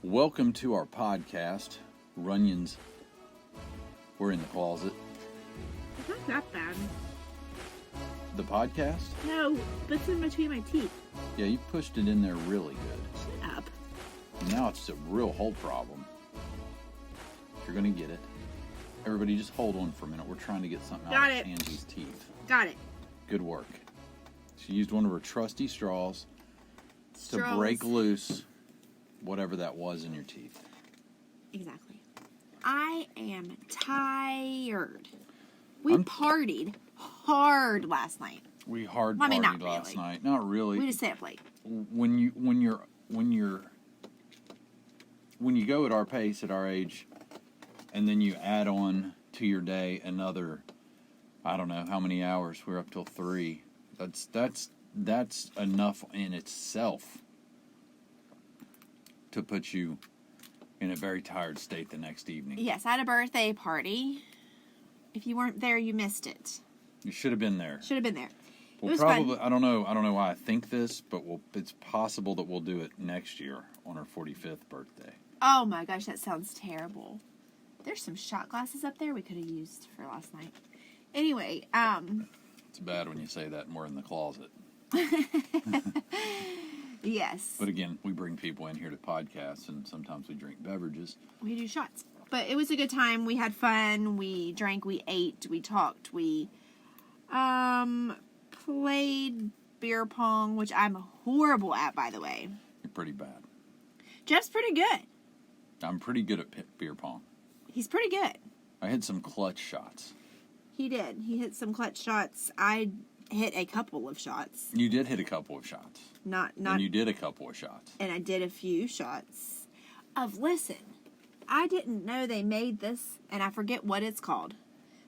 Welcome to our podcast, Runyans. We're in the closet. It's not that bad. The podcast? No, but it's in between my teeth. Yeah, you pushed it in there really good. Shut up. Now it's a real hole problem. You're going to get it. Everybody just hold on for a minute. We're trying to get something out of Angie's teeth. Got it. Good work. She used one of her trusty straws to break loose whatever that was in your teeth. Exactly. I am tired. We partied hard last night. We hard partied last night. Not really. We just stayed up late. When you go at our pace, at our age, and then you add on to your day another, I don't know how many hours. We're up till 3. That's enough in itself to put you in a very tired state the next evening. Yes, I had a birthday party. If you weren't there, you missed it. You should have been there. Should have been there. Well, it was probably. fun. I don't know why I think this, but it's possible that we'll do it next year on our 45th birthday. Oh my gosh, that sounds terrible. There's some shot glasses up there we could have used for last night. Anyway, It's bad when you say that and we're in the closet. Yes. But again, we bring people in here to podcasts, and sometimes we drink beverages. We do shots. But it was a good time. We had fun. We drank. We ate. We talked. We played beer pong, which I'm horrible at, by the way. You're pretty bad. Jeff's pretty good. I'm pretty good at beer pong. He's pretty good. I hit some clutch shots. He did. He hit some clutch shots. I hit a couple of shots. You did hit a couple of shots. And you did a couple of shots. And I did a few shots listen, I didn't know they made this, and I forget what it's called,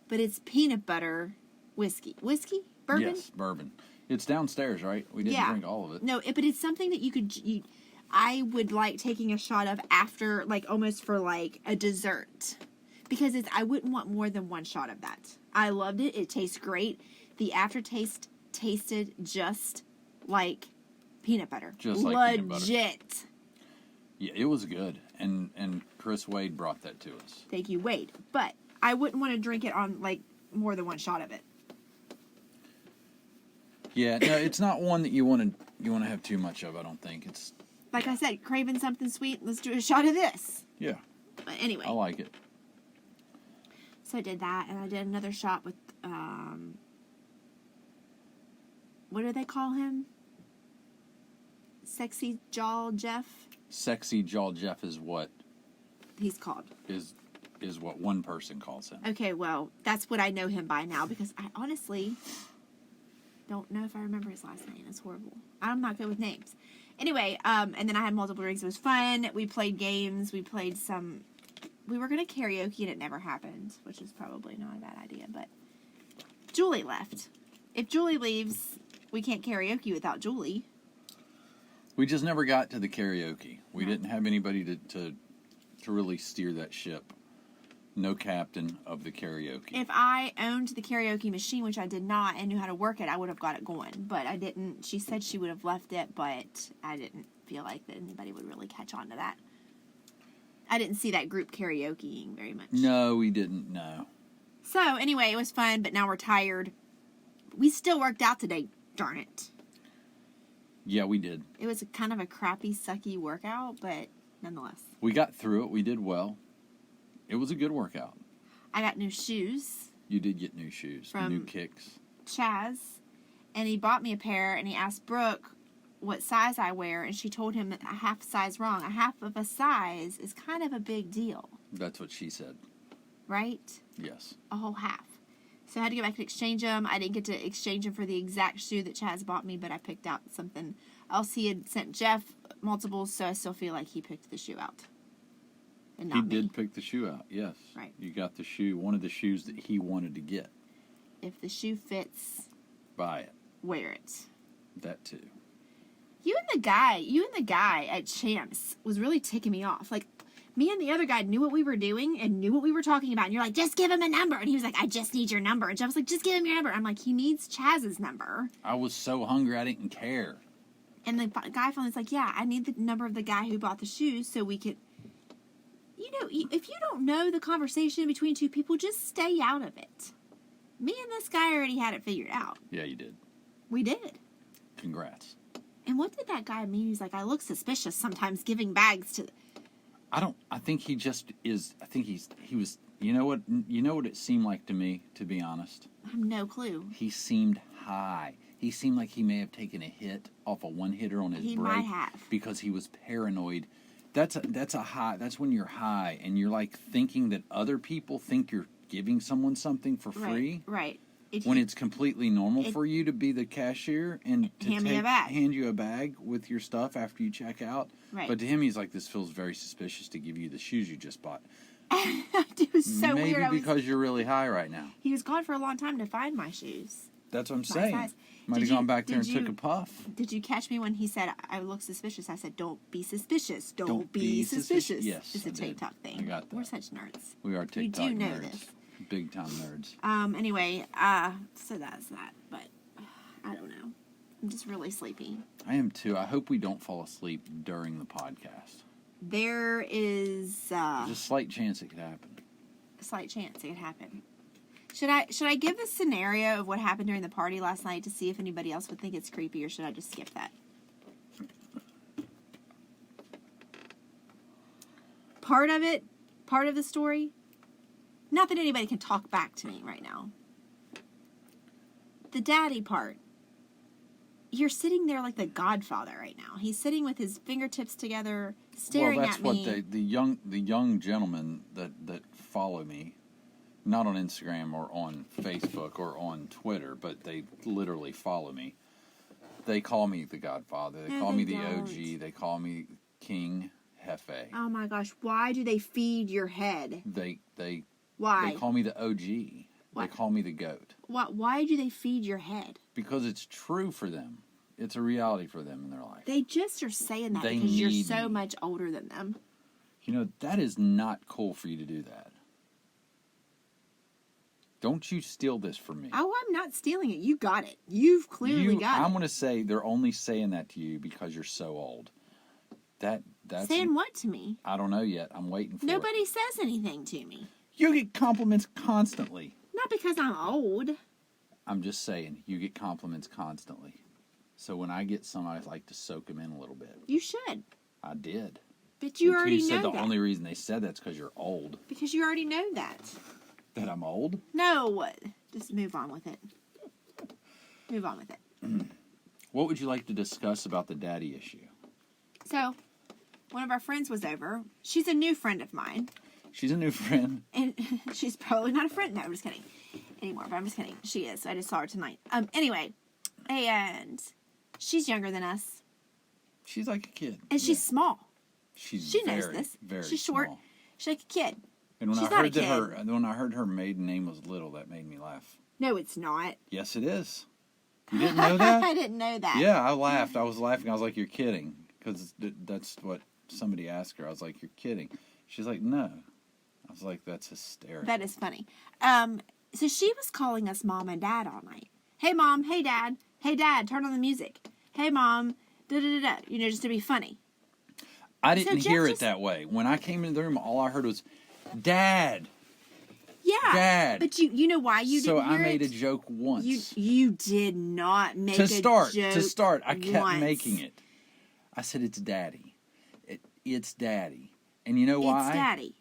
but it's peanut butter whiskey. Whiskey? Bourbon? Yes, bourbon. It's downstairs, right? We didn't drink all of it. No, but it's something that I would like taking a shot of after, like almost for like a dessert. Because I wouldn't want more than one shot of that. I loved it. It tastes great. The aftertaste tasted just like peanut butter. Just like peanut butter. Legit. Yeah, it was good. And Chris Wade brought that to us. Thank you, Wade. But I wouldn't want to drink it on like more than one shot of it. Yeah, no, it's not one that you want to have too much of, I don't think. It's like I said, craving something sweet, let's do a shot of this. Yeah. But anyway. I like it. So I did that, and I did another shot with, what do they call him? Sexy Jaw Jeff? Sexy Jaw Jeff is what? He's called. Is what one person calls him. Okay, well, that's what I know him by now, because I honestly don't know if I remember his last name. It's horrible. I'm not good with names. Anyway, and then I had multiple drinks. It was fun. We played games. We were going to karaoke, and it never happened, which is probably not a bad idea, but Julie left. If Julie leaves, we can't karaoke without Julie. We just never got to the karaoke. We didn't have anybody to really steer that ship. No captain of the karaoke. If I owned the karaoke machine, which I did not, and knew how to work it, I would have got it going. But I didn't. She said she would have left it, but I didn't feel like that anybody would really catch on to that. I didn't see that group karaokeing very much. No, we didn't, no. So, anyway, it was fun, but now we're tired. We still worked out today, darn it. Yeah, we did. It was kind of a crappy, sucky workout, but nonetheless. We got through it. We did well. It was a good workout. I got new shoes. You did get new shoes. From new kicks. Chaz. And he bought me a pair, and he asked Brooke what size I wear, and she told him a half size wrong. A half of a size is kind of a big deal. That's what she said. Right? Yes. A whole half. So I had to go back and exchange them. I didn't get to exchange them for the exact shoe that Chaz bought me, but I picked out something else. He had sent Jeff multiples, so I still feel like he picked the shoe out. And not he me. did pick the shoe out, yes. Right. You got the shoe, one of the shoes that he wanted to get. If the shoe fits, buy it. Wear it. That too. You and the guy at Champs was really ticking me off. Like, me and the other guy knew what we were doing and knew what we were talking about. And you're like, just give him a number. And he was like, I just need your number. And Jeff was like, just give him your number. I'm like, he needs Chaz's number. I was so hungry I didn't care. And the guy finally's like, yeah, I need the number of the guy who bought the shoes so we could... You know, if you don't know the conversation between two people, just stay out of it. Me and this guy already had it figured out. Yeah, you did. We did. Congrats. And what did that guy mean? He's like, I look suspicious sometimes giving bags to... I think he just is, I think he was, you know what it seemed like to me, to be honest? I have no clue. He seemed high. He seemed like he may have taken a hit off a one-hitter on his He break. might have. Because he was paranoid. That's a high, that's when you're high and you're like thinking that other people think you're giving someone something for free. Right. When it's completely normal for you to be the cashier and to hand you a bag with your stuff after you check out. Right. But to him, he's like, this feels very suspicious to give you the shoes you just bought. It was so weird. Maybe because you're really high right now. He was gone for a long time to find my shoes. That's what I'm saying. Size. Might have gone back there and took a puff. Did you catch me when he said, I look suspicious? I said, don't be suspicious. Don't be suspicious. Yes, it's a TikTok thing. I got that. We're such nerds. We are TikTok nerds. We do know this. Big time nerds. Anyway, so that's that. But I don't know. I'm just really sleepy. I am too. I hope we don't fall asleep during the podcast. There is There's a slight chance it could happen. a slight chance it could happen. Should I give a scenario of what happened during the party last night to see if anybody else would think it's creepy, or should I just skip that? Part of the story. Not that anybody can talk back to me right now. The daddy part. You're sitting there like the Godfather right now. He's sitting with his fingertips together, staring at me. Well, that's what the young gentlemen that follow me, not on Instagram or on Facebook or on Twitter, but they literally follow me. They call me the Godfather. They call me the OG. They call me King Hefe. Oh my gosh! Why do they feed your head? Why? They call me the OG. What? They call me the GOAT. What? Why do they feed your head? Because it's true for them. It's a reality for them in their life. They just are saying that because you're so much older than them. You know, that is not cool for you to do that. Don't you steal this from me. Oh, I'm not stealing it. You got it. You've clearly got it. I'm going to say they're only saying that to you because you're so old. That's saying what to me? I don't know yet. I'm waiting for Nobody it. says anything to me. You get compliments constantly. Not because I'm old. I'm just saying, you get compliments constantly. So when I get some, I like to soak them in a little bit. You should. I did. But you already know that. You said that. the only reason they said that's because you're old. Because you already know that. That I'm old? No. Just move on with it. Move on with it. What would you like to discuss about the daddy issue? So, one of our friends was over. She's a new friend of mine. She's a new friend. And she's probably not a friend. No, I'm just kidding. Anymore, but I'm just kidding. She is. I just saw her tonight. Anyway. And she's younger than us. She's like a kid. And she's small. She knows this. Very she's short. Small. She's like a kid. And when she's I not heard a kid. when I heard her maiden name was Little, that made me laugh. No, it's not. Yes, it is. You didn't know that? I didn't know that. Yeah, I laughed. I was laughing. I was like, "You're kidding," because that's what somebody asked her. I was like, "You're kidding." She's like, "No." I was like, "That's hysterical." That is funny. So she was calling us mom and dad all night. Hey, mom. Hey, dad. Hey, dad. Turn on the music. Hey, mom. Da da da da. You know, just to be funny. I didn't hear it that way. When I came into the room, all I heard was, "Dad." Yeah. Dad. But you know why you didn't hear it? So I made a joke once. You did not make a joke. To start, I kept making it. I said, "It's Daddy. It's Daddy." And you know why? It's Daddy.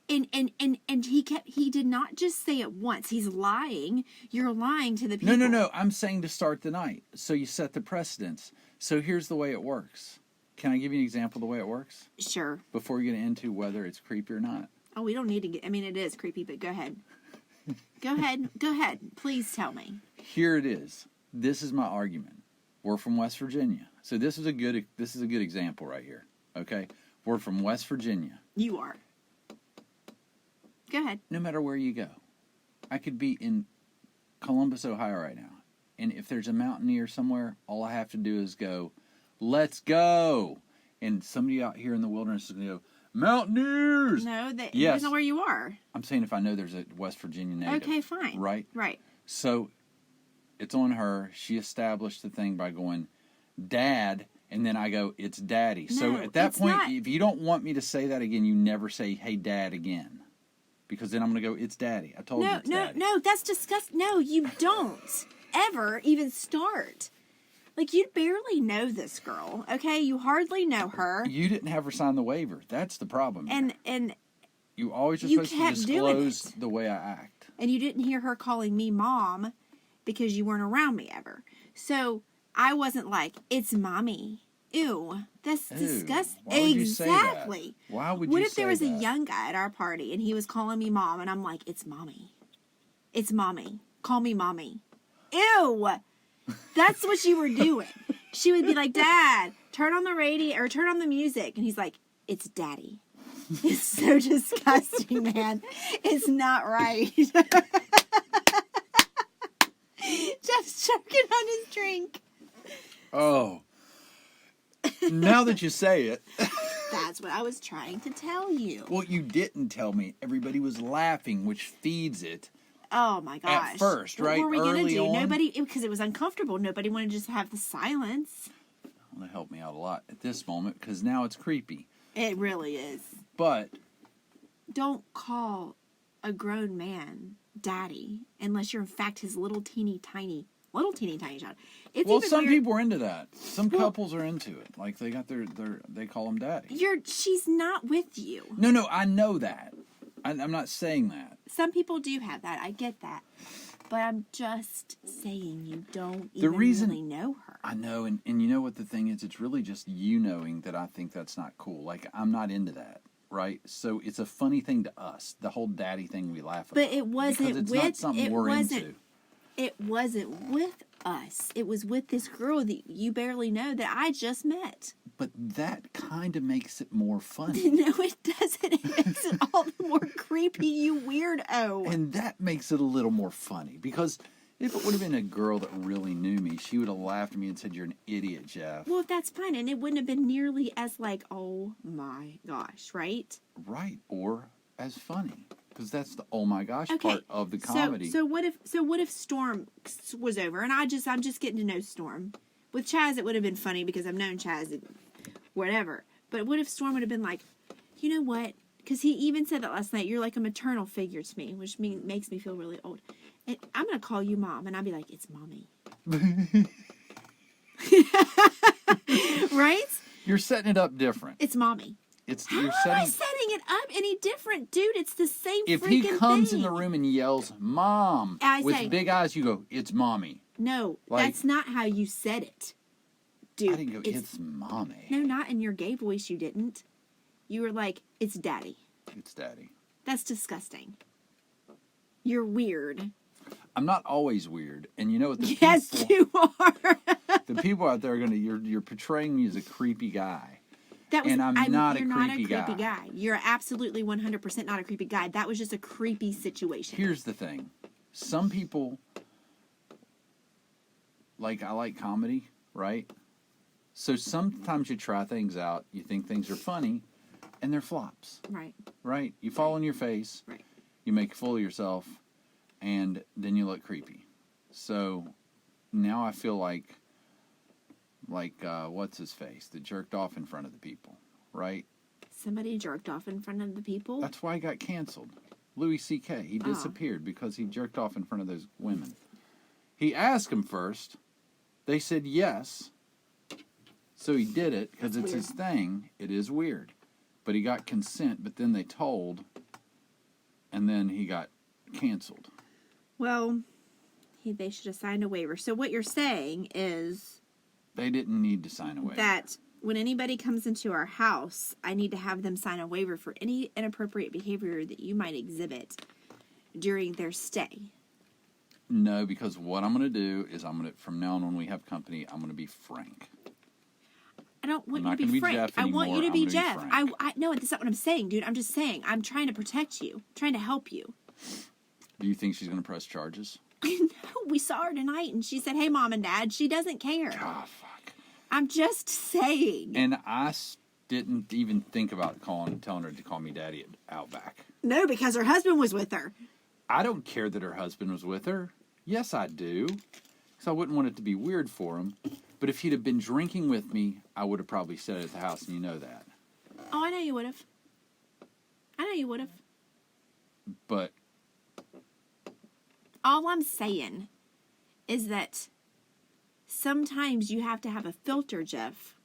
And he did not just say it once. He's lying. You're lying to the people. No. I'm saying to start the night. So you set the precedence. So here's the way it works. Can I give you an example of the way it works? Sure. Before you get into whether it's creepy or not. Oh, we don't need to get... I mean, it is creepy, but go ahead. Go ahead. Please tell me. Here it is. This is my argument. We're from West Virginia. So this is a good example right here. Okay? We're from West Virginia. You are. Go ahead. No matter where you go. I could be in Columbus, Ohio right now. And if there's a mountaineer somewhere, all I have to do is go, "Let's go." And somebody out here in the wilderness is going to go, "Mountaineers!" No, that yes. That's not where you are. I'm saying if I know there's a West Virginia native. Okay, fine. Right? Right. So it's on her. She established the thing by going, "Dad," And then I go, it's daddy. So No, at that it's point, not. if you don't want me to say that again, you never say, hey, dad, again. Because then I'm going to go, it's daddy. I told you it's daddy. No, that's disgusting. No, you don't ever even start. Like, you barely know this girl, okay? You hardly know her. You didn't have her sign the waiver. That's the problem. Here. And you always are you supposed to kept doing disclose it. the way I act. And you didn't hear her calling me mom because you weren't around me ever. So I wasn't like, it's mommy. Ew, that's disgusting. Why would you say that? Exactly. Why would What you if there say was that? a young guy at our party and he was calling me mom and I'm like, it's mommy. It's mommy. Call me mommy. Ew. That's what you were doing. She would be like, Dad, turn on the radio or turn on the music. And he's like, it's daddy. It's so disgusting, man. It's not right. Jeff's choking on his drink. Oh. Now that you say it. That's what I was trying to tell you. Well, you didn't tell me. Everybody was laughing, which feeds it. Oh my gosh. At first, right? What were we going to Early do? on. Nobody, because it was uncomfortable. Nobody wanted to just have the silence. Well, that helped me out a lot at this moment because now it's creepy. It really is. But Don't call a grown man daddy unless you're in fact his little teeny tiny child. It's well, even some weird. people are into that. Some couples are into it. Like they got they call him daddy. She's not with you. No, I know that. I'm not saying that. Some people do have that. I get that. But I'm just saying you don't The even reason- really know her. I know, and you know what the thing is? It's really just you knowing that I think that's not cool. Like, I'm not into that, right? So it's a funny thing to us. The whole daddy thing we laugh about. But it wasn't because it's with not something we're into. It wasn't with us. It was with this girl that you barely know that I just met. But that kind of makes it more funny. No, it doesn't. It makes it all the more creepy, you weirdo. And that makes it a little more funny. Because if it would have been a girl that really knew me, she would have laughed at me and said, you're an idiot, Jeff. Well, that's fine. And it wouldn't have been nearly as like, oh my gosh, right? Right. Or as funny. Because that's the oh my gosh part of the comedy. So what if Storm was over and I'm just getting to know Storm. With Chaz it would have been funny because I've known Chaz and whatever. But what if Storm would have been like, you know what? Because he even said that last night. You're like a maternal figure to me, which makes me feel really old. And I'm gonna call you mom, and I'll be like, it's mommy. Right? You're setting it up different. It's mommy. How You're am I setting it up any different, dude? It's the same. If freaking he comes thing. in the room and yells, "Mom," I with say- big eyes, you go, "It's mommy." No, Like- that's not how you said it, dude. I didn't go, "It's mommy." No, not in your gay voice. You didn't. You were like, "It's daddy." It's daddy. That's disgusting. You're weird. I'm not always weird, and you know what? The Yes, people, you are. the people out there are gonna. You're portraying me as a creepy guy. That was, And I'm not a you're not a creepy creepy guy. guy. You're absolutely 100% not a creepy guy. That was just a creepy situation. Here's the thing: some people, like I like comedy, right? So sometimes you try things out, you think things are funny, and they're flops, Right. right? You fall on your face, Right. you make a fool of yourself, and then you look creepy. So now I feel like what's his face that jerked off in front of the people, right? Somebody jerked off in front of the people. That's why he got canceled. Louis C.K. He disappeared because he jerked off in front of those women. He asked them first. They said yes. So he did it because it's his thing. It is weird. But he got consent, but then they told, and then he got canceled. Well, they should have signed a waiver. So what you're saying is They didn't need to sign a waiver. that when anybody comes into our house, I need to have them sign a waiver for any inappropriate behavior that you might exhibit during their stay. No, because what I'm going to do is from now on when we have company, I'm going to be frank. I don't want I'm you not to gonna be be frank. Jeff I want you anymore. to be I'm gonna be Jeff. frank. I no, that's not what I'm saying, dude. I'm just saying I'm trying to protect you, trying to help you. Do you think she's going to press charges? No, we saw her tonight, and she said, "Hey, mom and dad." She doesn't care. Ah, fuck. I'm just saying. And I didn't even think about telling her to call me daddy at Outback. No, because her husband was with her. I don't care that her husband was with her. Yes, I do. Because I wouldn't want it to be weird for him. But if he'd have been drinking with me, I would have probably said it at the house, and you know that. Oh, I know you would have. But all I'm saying is that sometimes you have to have a filter, Jeff.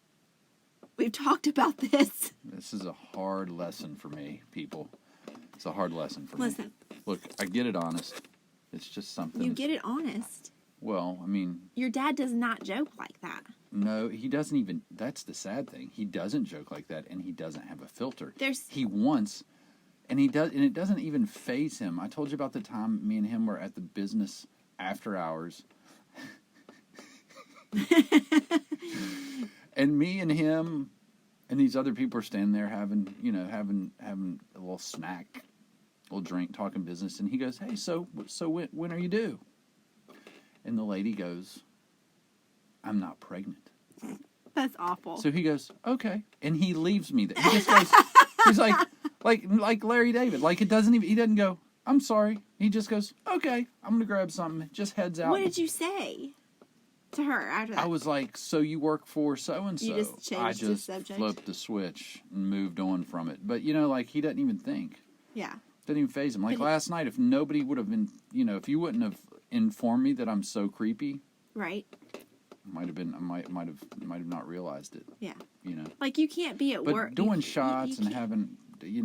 We've talked about this. This is a hard lesson for me, people. It's a hard lesson for Listen. me. Look, I get it honest. It's just something. You get it honest. Well, I mean... Your dad does not joke like that. No, he doesn't even... That's the sad thing. He doesn't joke like that, and he doesn't have a filter. He wants... And he does, and it doesn't even faze him. I told you about the time me and him were at the business after hours. And me and him and these other people are standing there having a little snack, a little drink, talking business. And he goes, "Hey, so when are you due?" And the lady goes, "I'm not pregnant." That's awful. So he goes, "Okay," and he leaves me there. He just goes, he's like Larry David. Like he doesn't go, "I'm sorry." He just goes, "Okay, I'm gonna grab something." Just heads out. What did you say to her after that? I was like, "So you work for so and so?" You just changed the subject. Flipped the switch and moved on from it. But like he doesn't even think. Yeah. Doesn't even faze him. Like last night, if nobody would have been, if you wouldn't have informed me that I'm so creepy, right? I might have not realized it. Yeah. Like you can't be at work. But doing shots and having, you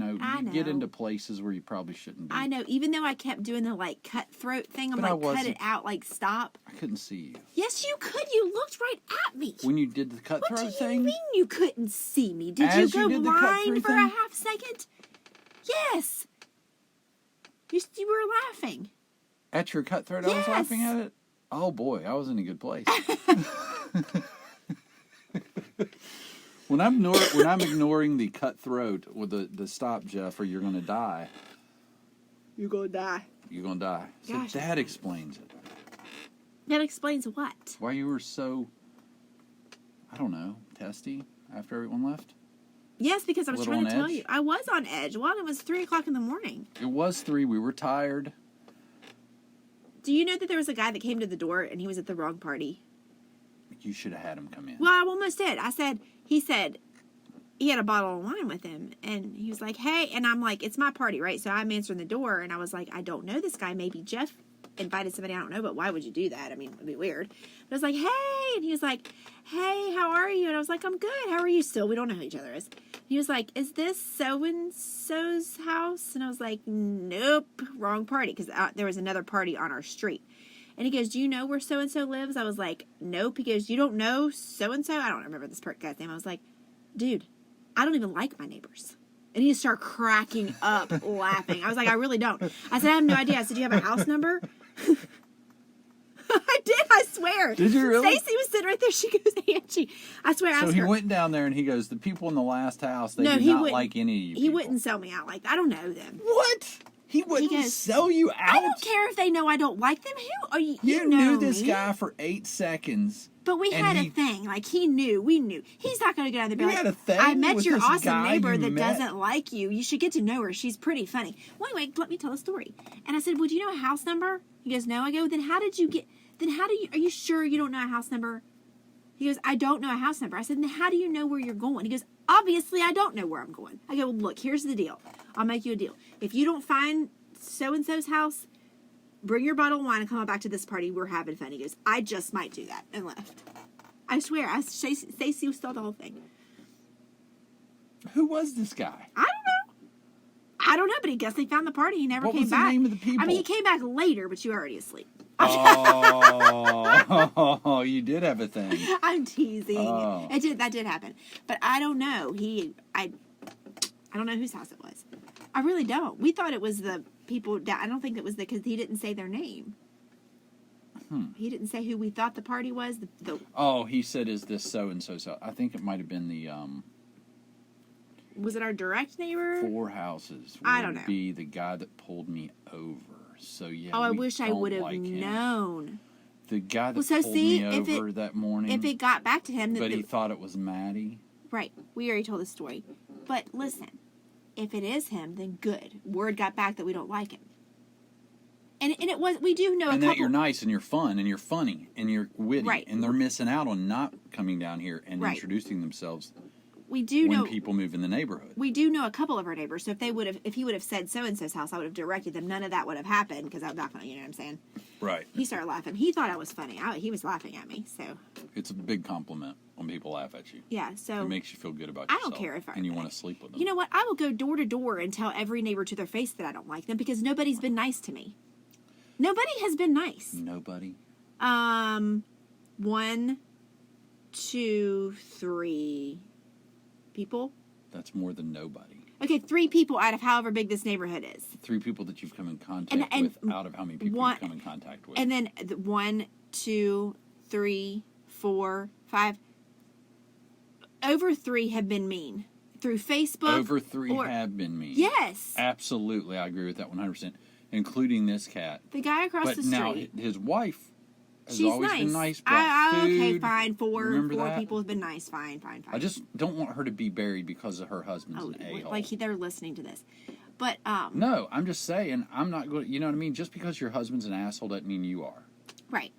get into places where you probably shouldn't be. I know. Even though I kept doing the cutthroat thing, I'm cut it out, stop. I couldn't see you. Yes, you could. You looked right at me. When you did the cutthroat thing? What do you mean you couldn't see me? Did As you go did blind for a half second? Yes. You were laughing. At your cutthroat, I was laughing at it? Oh boy, I was in a good place. When I'm ignoring the cutthroat with the stop, Jeff, or you're gonna die. You're gonna die. You're gonna die. So Gosh, that explains it. That explains what? Why you were so, I don't know, testy after everyone left? Yes, because I was trying to tell edge? you. I was on edge. Well, it was 3 o'clock in the morning. It was 3. We were tired. Do you know that there was a guy that came to the door and he was at the wrong party? You should have had him come in. Well, I almost did. He said he had a bottle of wine with him, and he was like, "Hey," and I'm like, "It's my party, right?" So I'm answering the door, and I was like, "I don't know this guy. Maybe Jeff invited somebody I don't know, but why would you do that? I mean, it'd be weird." But I was like, "Hey," and he was like, "Hey, how are you?" And I was like, "I'm good. How are you?" Still, we don't know who each other is. He was like, "Is this so-and-so's house?" And I was like, "Nope, wrong party," because there was another party on our street. And he goes, "Do you know where so-and-so lives?" I was like, "Nope." He goes, "You don't know so-and-so?" I don't remember this guy's name. I was like, "Dude, I don't even like my neighbors." And he just started cracking up laughing. I was like, "I really don't." I said, "I have no idea." I said, "Do you have a house number?" I did, I swear. Did you really? Stacy was sitting right there. She goes, "Angie." I swear, I asked her. So he went down there and he goes, "The people in the last house, they did not like any of you people." He wouldn't sell me out like that. I don't know them. What? He wouldn't sell you out? I don't care if they know I don't like them. Who are you? You knew this guy for 8 seconds. But we had a thing. Like, he knew. We knew. He's not going to go down there and be like, had a thing "I met with your this awesome guy neighbor you that met?" doesn't like you. You should get to know her. She's pretty funny." Well, anyway, let me tell the story. And I said, "Well, do you know a house number?" He goes, "No." I go, "Then how do you, are you sure you don't know a house number?" He goes, "I don't know a house number." I said, "Then how do you know where you're going?" He goes, "Obviously, I don't know where I'm going." I go, "Well, look, here's the deal. I'll make you a deal. If you don't find so-and-so's house, bring your bottle of wine and come on back to this party. We're having fun." He goes, "I just might do that," and left. I swear, Stacy saw the whole thing. Who was this guy? I don't know, but he guess they found the party. He never came back. What was the name of the people? I mean, he came back later, but you were already asleep. Oh, you did have a thing. I'm teasing. Oh. That did happen, but I don't know. I don't know whose house it was. I really don't. We thought it was the people. I don't think it was because he didn't say their name. He didn't say who we thought the party was. Oh, he said, "Is this so and so?" So I think it might have been the Was it our direct neighbor? 4 houses. I don't know. Be the guy that pulled me over. So yeah. Oh, I wish I would have known. The guy that pulled me over that morning. If it got back to him, but he thought it was Maddie. Right. We already told the story. But listen, if it is him, then good. Word got back that we don't like him. And we do know and that you're nice and you're fun and you're funny and you're witty. Right. And they're missing out on not coming down here and Right. introducing themselves We do when know people move in the neighborhood. we do know a couple of our neighbors. So if he would have said so and so's house, I would have directed them. None of that would have happened because I'm not gonna, you know what I'm saying? Right. He started laughing. He thought I was funny. He was laughing at me. So It's a big compliment when people laugh at you. yeah. So It makes you feel good about I yourself. don't care if and you want to sleep with them. you know what? I will go door to door and tell every neighbor to their face that I don't like them because nobody's been nice to me. Nobody has been nice. Nobody. 1, 2, 3 people. That's more than nobody. Okay, 3 people out of however big this neighborhood is. 3 people that you've come in contact And with out of how many people one- you've come in contact with. And then 1, 2, 3, 4, 5. Over 3 have been mean through Facebook. Over 3 have been mean. Yes. Absolutely, I agree with that 100%, including this cat. The guy across But the now street. his wife has She's always nice. been nice. Brought Okay, food. fine. Four Remember that? people have been nice. Fine. I just don't want her to be buried because of her husband's an a-hole. like they're listening to this, but No, I'm just saying, I'm not going to, you know what I mean? Just because your husband's an asshole doesn't mean you are. right.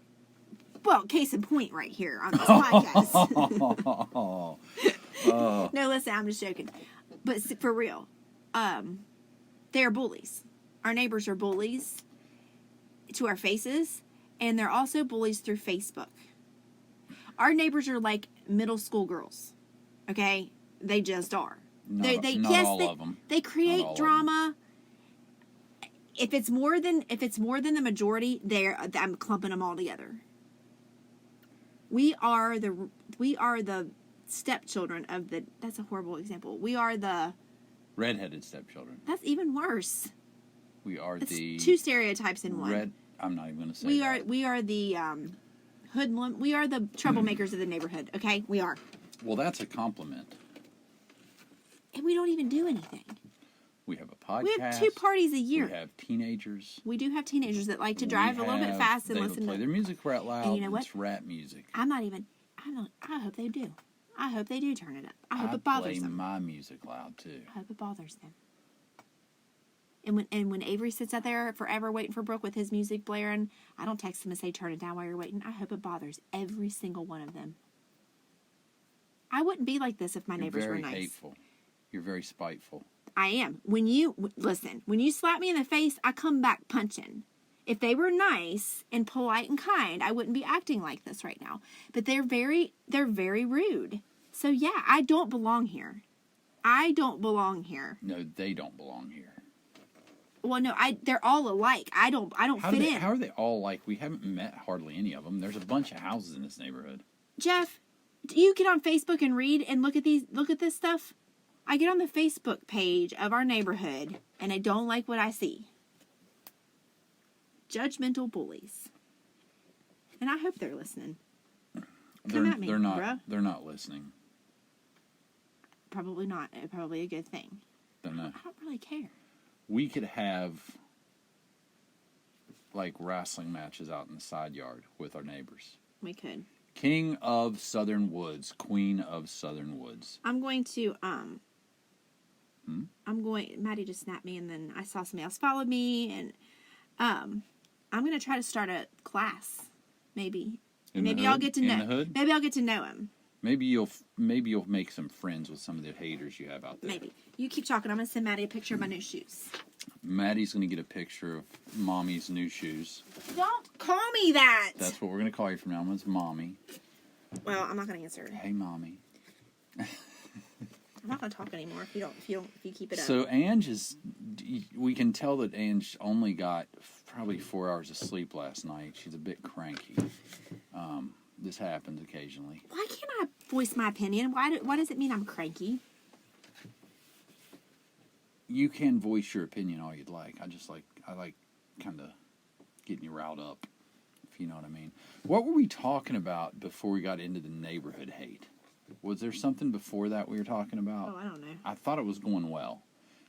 Well, case in point, right here on this podcast. Oh, No, listen, I'm just joking, but for real, they are bullies. Our neighbors are bullies to our faces, and they're also bullies through Facebook. Our neighbors are like middle school girls. Okay, they just are. not, They not yes, all they, of them. they create all of drama. If it's more than the majority, I'm clumping them all together. We are the stepchildren of the. That's a horrible example. We are the. Redheaded stepchildren. That's even worse. We are That's the 2 stereotypes in one. I'm not even going to say We that. are the hoodlum. We are the troublemakers of the neighborhood. Okay, we are, Well, that's a compliment. and we don't even do anything. We have a podcast. We have 2 parties a year. We have teenagers. We do have teenagers that like to drive a little bit fast and they listen play to. their music right loud. And you know what? It's rap music. I hope they do. I hope they do turn it up. I hope it bothers play them. my music loud too. I hope it bothers them. And when Avery sits out there forever waiting for Brooke with his music blaring, I don't text him and say turn it down while you're waiting. I hope it bothers every single one of them. I wouldn't be like this if my neighbors were You're nice. very hateful. You're very spiteful. I am. When you slap me in the face, I come back punching. If they were nice and polite and kind, I wouldn't be acting like this right now. But they're very rude. So yeah, I don't belong here. I don't belong here. No, they don't belong here. Well, no, they're all alike. I don't fit in. How are they all like? We haven't met hardly any of them. There's a bunch of houses in this neighborhood. Jeff, do you get on Facebook and read and look at this stuff? I get on the Facebook page of our neighborhood and I don't like what I see. Judgmental bullies. And I hope they're listening. Come at me, they're not. bruh. They're not listening. Probably not. Probably a good thing. Don't know. I don't really care. We could have like wrestling matches out in the side yard with our neighbors. We could. King of Southern Woods, Queen of Southern Woods. I'm going to Maddie just snapped me and then I saw somebody else follow me and I'm going to try to start a class maybe. In the Maybe I'll hood? get to In know. the hood? Maybe I'll get to know him. Maybe you'll make some friends with some of the haters you have out there. Maybe. You keep talking. I'm going to send Maddie a picture of my new shoes. Maddie's going to get a picture of Mommy's new shoes. Don't call me that. That's what we're going to call you from now on. It's Mommy. Well, I'm not going to answer. Hey, Mommy. I'm not going to talk anymore if you keep it up. So Ange is. We can tell that Ange only got probably 4 hours of sleep last night. She's a bit cranky. This happens occasionally. Why can't I voice my opinion? Why does it mean I'm cranky? You can voice your opinion all you'd like. I like kind of getting you riled up, if you know what I mean. What were we talking about before we got into the neighborhood hate? Was there something before that we were talking about? Oh, I don't know. I thought it was going well.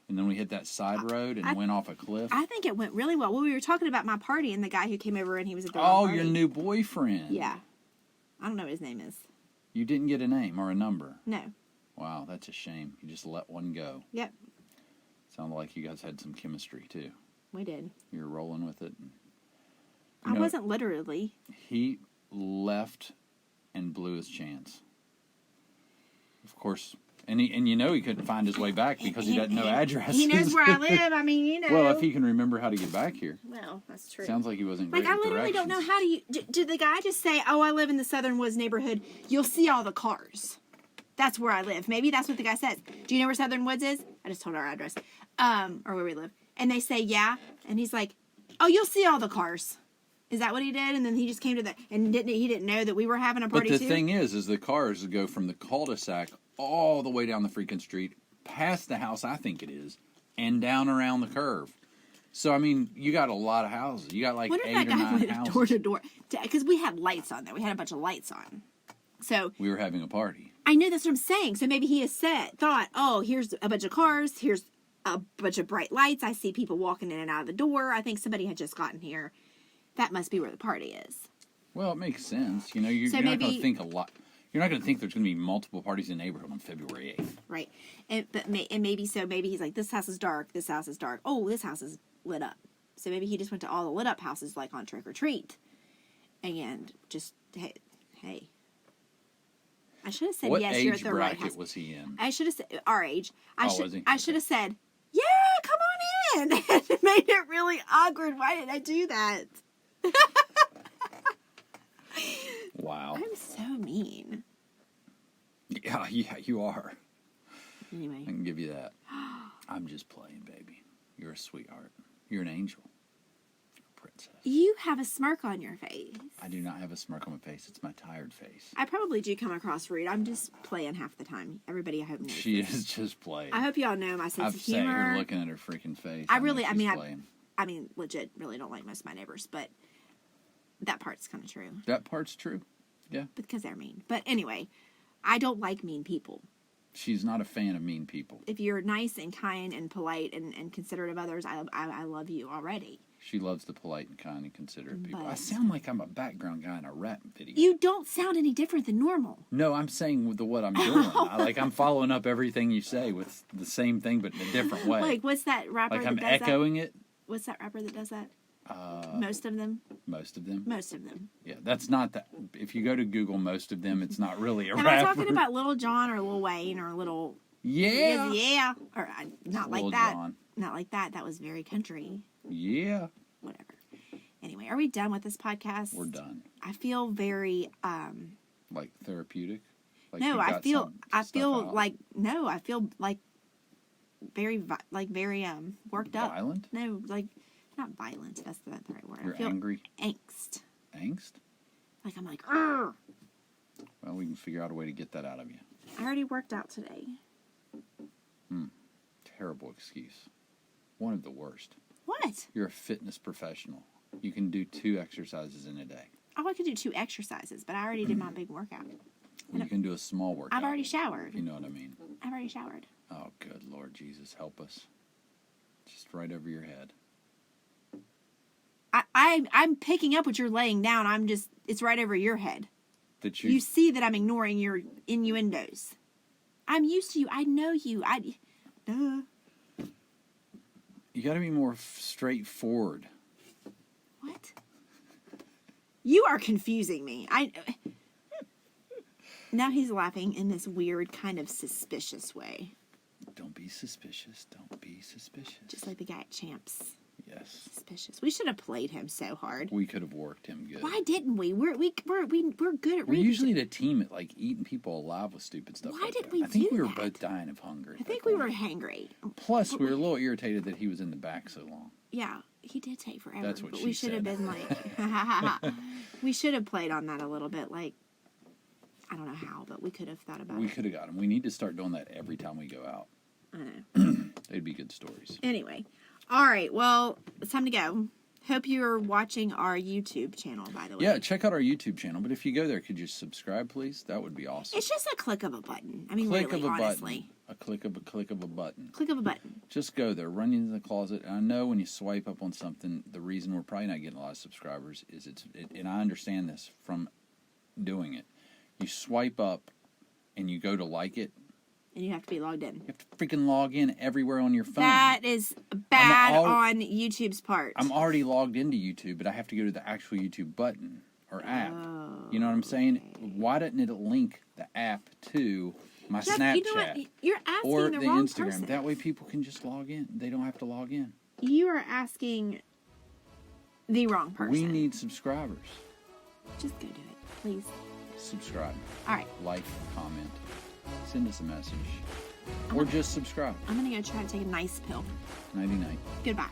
And then we hit that side road and went off a cliff. I think it went really well. Well, we were talking about my party and the guy who came over and he was at the wrong Oh, party. your new boyfriend. Yeah. I don't know what his name is. You didn't get a name or a number. No. Wow, that's a shame. You just let one go. Yep. Sounded like you guys had some chemistry, too. We did. You were rolling with it. I wasn't literally. He left and blew his chance. Of course, and he couldn't find his way back because he doesn't know addresses. He knows where I live. I mean, Well, if he can remember how to get back here. Well, that's true. Sounds like he wasn't great like, I with literally directions. don't know how did the guy just say, "Oh, I live in the Southern Woods neighborhood. You'll see all the cars. That's where I live." Maybe that's what the guy says. Do you know where Southern Woods is? I just told our address, or where we live. And they say, "Yeah," and he's like, "Oh, you'll see all the cars." Is that what he did? And then he just came to and he didn't know that we were having a party too? But the thing is the cars go from the cul-de-sac all the way down the freaking street, past the house, I think it is, and down around the curve. So, I mean, you got a lot of houses. You got like 8 or 9 houses. Door to door. Because we had lights on there. We had a bunch of lights on. So we were having a party. I know, that's what I'm saying. So maybe he has thought, oh, here's a bunch of cars. Here's a bunch of bright lights. I see people walking in and out of the door. I think somebody had just gotten here. That must be where the party is. Well, it makes sense. You know, you're not going to think a lot. You're not going to think there's going to be multiple parties in the neighborhood on February 8th. Right. And maybe so. Maybe he's like, this house is dark. This house is dark. Oh, this house is lit up. So maybe he just went to all the lit up houses like on Trick or Treat. And just, hey. I should have said, what yes, you're at age the right bracket house. was he in? I should have said, our age. Was he? I should have said, yeah, come on in. It made it really awkward. Why did I do that? Wow. I'm so mean. Yeah, you are. Anyway. I can give you that. I'm just playing, baby. You're a sweetheart. You're an angel. You're a princess. You have a smirk on your face. I do not have a smirk on my face. It's my tired face. I probably do come across rude. I'm just playing half the time. Everybody, I hope knows. She this. is just playing. I hope y'all know my sense I've of sat humor. here looking at her freaking face. I mean, legit, really don't like most of my neighbors, but that part's kind of true. That part's true. Yeah. Because they're mean. But anyway, I don't like mean people. She's not a fan of mean people. If you're nice and kind and polite and considerate of others, I love you already. She loves the polite and kind and considerate people. But I sound like I'm a background guy in a rap video. You don't sound any different than normal. No, I'm saying with what I'm doing. I'm following up everything you say with the same thing, but in a different way. Like, what's that rapper Like that I'm does echoing it. What's that rapper that does that? Most of them? Most of them? Most of them. Yeah, that's not that. If you go to Google most of them, it's not really a Am rapper. I talking about Lil Jon or Lil Wayne or Lil... Yeah. Yeah. Or not like Lil that. Jon. Not like that. That was very country. Yeah. Whatever. Anyway, are we done with this podcast? We're done. I feel very... Like therapeutic? Like no, you I got feel some stuff out? like... No, I feel like very worked up. Violent? No, like... Not violent. That's the right word. You're I feel angry? Angst. Angst? Like I'm like, "Arr!" Well, we can figure out a way to get that out of you. I already worked out today. Terrible excuse. One of the worst. What? You're a fitness professional. You can do 2 exercises in a day. Oh, I could do 2 exercises, but I already did my big workout. You can do a small workout. I've already showered. You know what I mean? I've already showered. Oh, good Lord Jesus, help us. Just right over your head. I'm picking up what you're laying down. It's right over your head. That You see that I'm ignoring your innuendos. I'm used to you. I know you. Duh. You got to be more straightforward. What? You are confusing me. Now he's laughing in this weird kind of suspicious way. Don't be suspicious. Don't be suspicious. Just like the guy at Champs. Yes. Suspicious. We should have played him so hard. We could have worked him good. Why didn't we? We're good at We're reading. usually the team at like eating people alive with stupid stuff. Why like did that. we I think do we were that? both dying of hunger. I think we were hangry. Plus, we were a little irritated that he was in the back so long. Yeah, he did take forever. That's what but she we should have said. been like, we should have played on that a little bit. Like, I don't know how, but we could have thought about We it. could have got him. We need to start doing that every time we go out. I know. They'd be good stories. Anyway, all right. Well, it's time to go. Hope you're watching our YouTube channel, by the way. Yeah, check out our YouTube channel. But if you go there, could you subscribe, please? That would be awesome. It's just a click of a button. I mean, Click really, of a honestly. button. A click of a button. Click of a button. Just go there. Run into the closet. And I know when you swipe up on something, the reason we're probably not getting a lot of subscribers is and I understand this from doing it. You swipe up and you go to like it. And you have to be logged in. You have to freaking log in everywhere on your phone. That is bad on YouTube's part. I'm already logged into YouTube, but I have to go to the actual YouTube button or app. Oh, You know what I'm saying? okay. Why doesn't it link the app to my Jeff, Snapchat you know what? You're asking or the the wrong Instagram? person. That way people can just log in. They don't have to log in. You are asking the wrong person. We need subscribers. Just go do it, please. Subscribe, All right, like, comment, send us a message, or just subscribe. I'm gonna go try to take a nice pill. Nighty night. Goodbye.